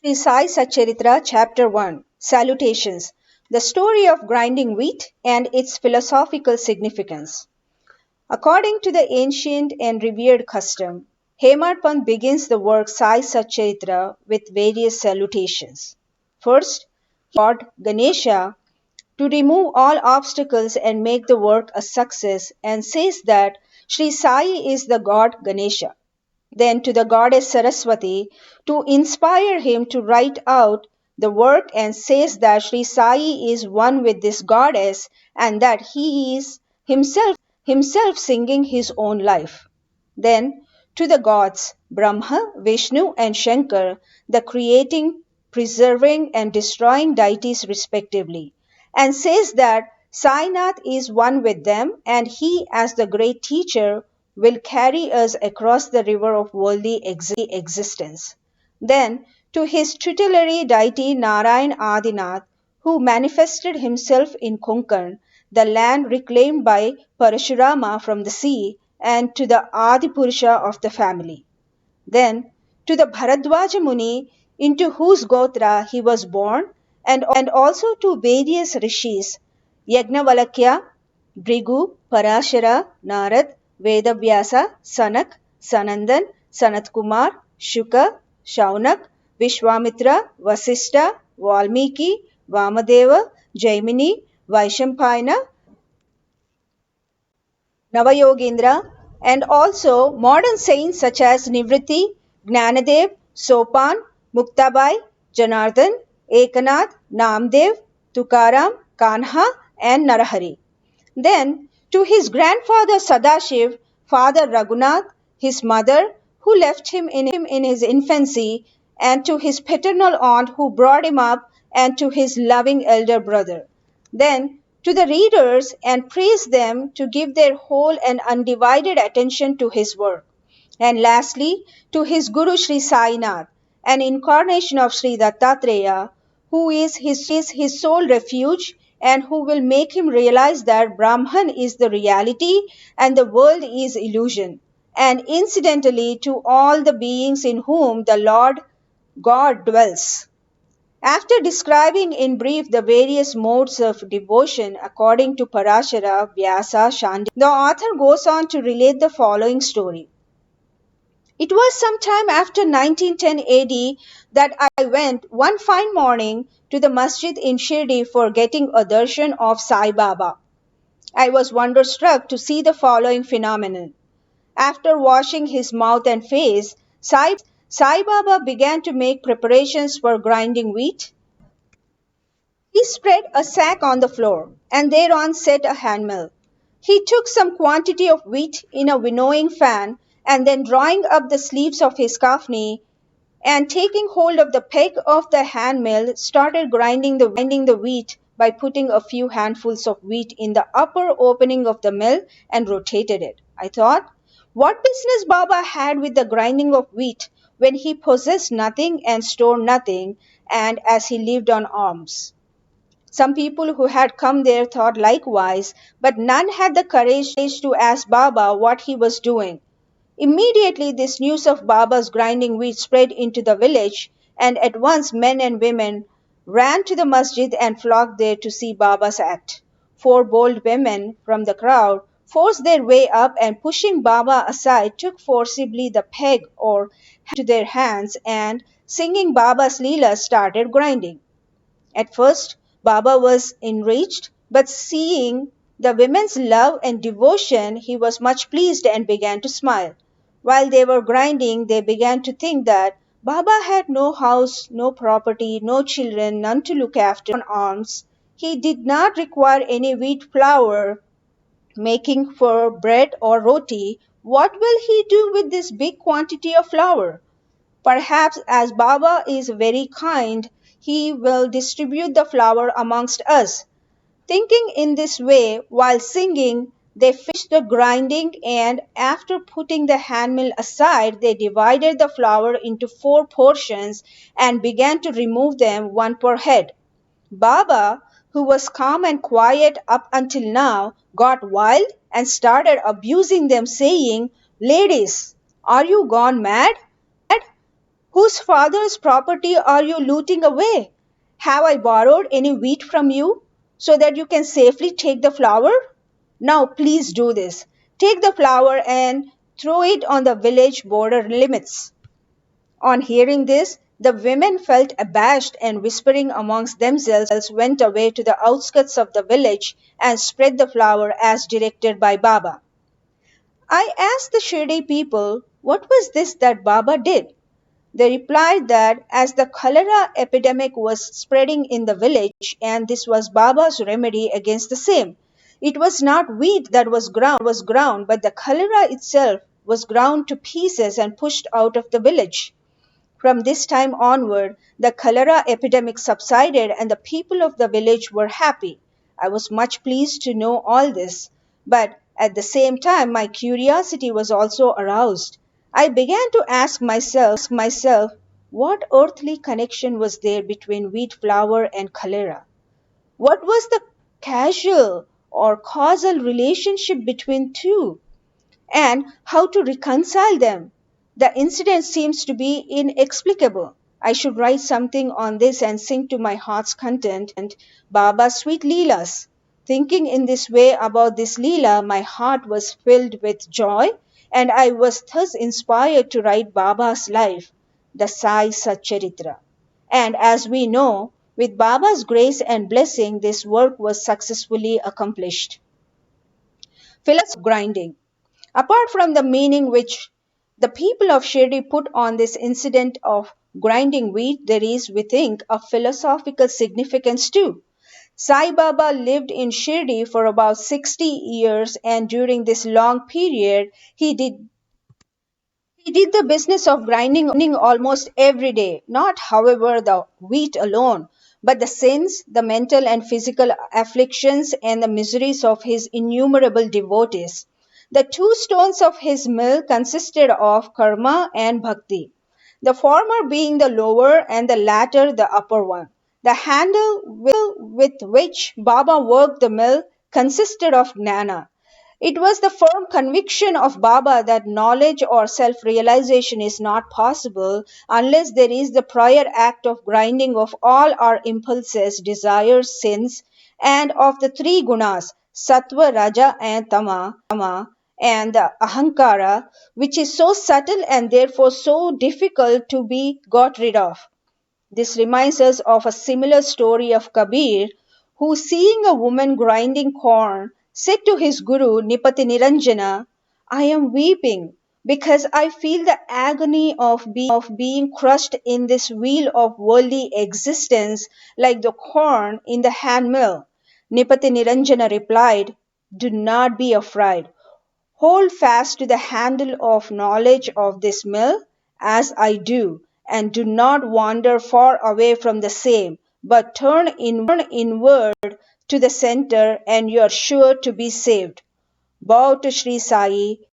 Sri Sai Satcharitra, Chapter 1 Salutations. The story of grinding wheat and its philosophical significance. According to the ancient and revered custom, Hemad Pant begins the work Sai Satcharitra with various salutations. First, God Ganesha to remove all obstacles and make the work a success and says that Sri Sai is the god Ganesha. Then to the goddess Saraswati to inspire him to write out the work and says that Sri Sai is one with this goddess and that he is himself singing his own life. Then to the gods Brahma, Vishnu and Shankar, the creating, preserving and destroying deities respectively, and says that Sainath is one with them and he as the great teacher will carry us across the river of worldly existence. Then to his tutelary deity Narayan Adinath, who manifested himself in Konkan, the land reclaimed by Parashurama from the sea, and to the Adipurusha of the family. Then to the Bharadwaja Muni, into whose Gotra he was born, and also to various rishis, Yagnavalakya, Brigu, Parashara, Narad, Vedavyasa, Sanak, Sanandan, Sanat Kumar, Shuka, Shaunak, Vishwamitra, Vasista, Valmiki, Vamadeva, Jaimini, Vaishampayana, Navayogendra, and also modern saints such as Nivritti, Gnanadev, Sopan, Muktabai, Janardhan, Ekanath, Namdev, Tukaram, Kanha, and Narahari. Then to his grandfather Sadashiv, father Raghunath, his mother who left him in his infancy, and to his paternal aunt who brought him up, and to his loving elder brother. Then to the readers and praise them to give their whole and undivided attention to his work. And lastly, to his Guru Sri Sainath, an incarnation of Sri Dattatreya, who is his sole refuge and who will make him realize that Brahman is the reality and the world is illusion. And incidentally, to all the beings in whom the Lord God dwells. After describing in brief the various modes of devotion according to Parashara, Vyasa, Shandilya, the author goes on to relate the following story. It was some time after 1910 AD that I went one fine morning to the masjid in Shirdi for getting a darshan of Sai Baba. I was wonderstruck to see the following phenomenon. After washing his mouth and face, Sai Baba began to make preparations for grinding wheat. He spread a sack on the floor and thereon set a handmill. He took some quantity of wheat in a winnowing fan and then drawing up the sleeves of his kafni and taking hold of the peg of the handmill started grinding the wheat by putting a few handfuls of wheat in the upper opening of the mill and rotated it. I thought, what business Baba had with the grinding of wheat when he possessed nothing and stored nothing and as he lived on alms. Some people who had come there thought likewise, but none had the courage to ask Baba what he was doing. Immediately this news of Baba's grinding wheat spread into the village, and at once men and women ran to the masjid and flocked there to see Baba's act. Four bold women from the crowd forced their way up and pushing Baba aside took forcibly the peg or into their hands and singing Baba's Leela started grinding. At first, Baba was enraged, but seeing the women's love and devotion, he was much pleased and began to smile. While they were grinding, they began to think that Baba had no house, no property, no children, none to look after on alms. He did not require any wheat flour making for bread or roti. What will he do with this big quantity of flour? Perhaps as Baba is very kind, he will distribute the flour amongst us. Thinking in this way, while singing, they finished the grinding and after putting the handmill aside, they divided the flour into four portions and began to remove them one per head. Baba, who was calm and quiet up until now, got wild and started abusing them, saying, Ladies, are you gone mad? Whose father's property are you looting away? Have I borrowed any wheat from you so that you can safely take the flour? Now please do this. Take the flour and throw it on the village border limits. On hearing this, the women felt abashed and whispering amongst themselves went away to the outskirts of the village and spread the flour as directed by Baba. I asked the Shirdi people what was this that Baba did. They replied that as the cholera epidemic was spreading in the village and this was Baba's remedy against the same. It was not wheat that was ground, but the cholera itself was ground to pieces and pushed out of the village. From this time onward, the cholera epidemic subsided and the people of the village were happy. I was much pleased to know all this, but at the same time my curiosity was also aroused. I began to ask myself what earthly connection was there between wheat flour and cholera? What was the causal or causal relationship between two? And how to reconcile them. The incident seems to be inexplicable. I should write something on this and sing to my heart's content Baba's sweet Leelas. Thinking in this way about this Leela, my heart was filled with joy, and I was thus inspired to write Baba's life, the Sai Satcharitra. And as we know, with Baba's grace and blessing, this work was successfully accomplished. Philosophy of grinding. Apart from the meaning which the people of Shirdi put on this incident of grinding wheat, there is, we think, a philosophical significance too. Sai Baba lived in Shirdi for about 60 years, and during this long period, he did the business of grinding almost every day, not, however, the wheat alone, but the sins, the mental and physical afflictions, and the miseries of his innumerable devotees. The two stones of his mill consisted of karma and bhakti, the former being the lower and the latter the upper one. The handle with which Baba worked the mill consisted of gnana. It was the firm conviction of Baba that knowledge or self realization is not possible unless there is the prior act of grinding of all our impulses, desires, sins, and of the three gunas sattva, raja, and tama, and the ahankara, which is so subtle and therefore so difficult to be got rid of. This reminds us of a similar story of Kabir, who, seeing a woman grinding corn, said to his guru Nipati Niranjana, I am weeping because I feel the agony of being crushed in this wheel of worldly existence like the corn in the hand mill. Nipati Niranjana replied, Do not be afraid. Hold fast to the handle of knowledge of this mill, as I do, and do not wander far away from the same, but turn inward to the center, and you are sure to be saved. Bow to Sri Sai.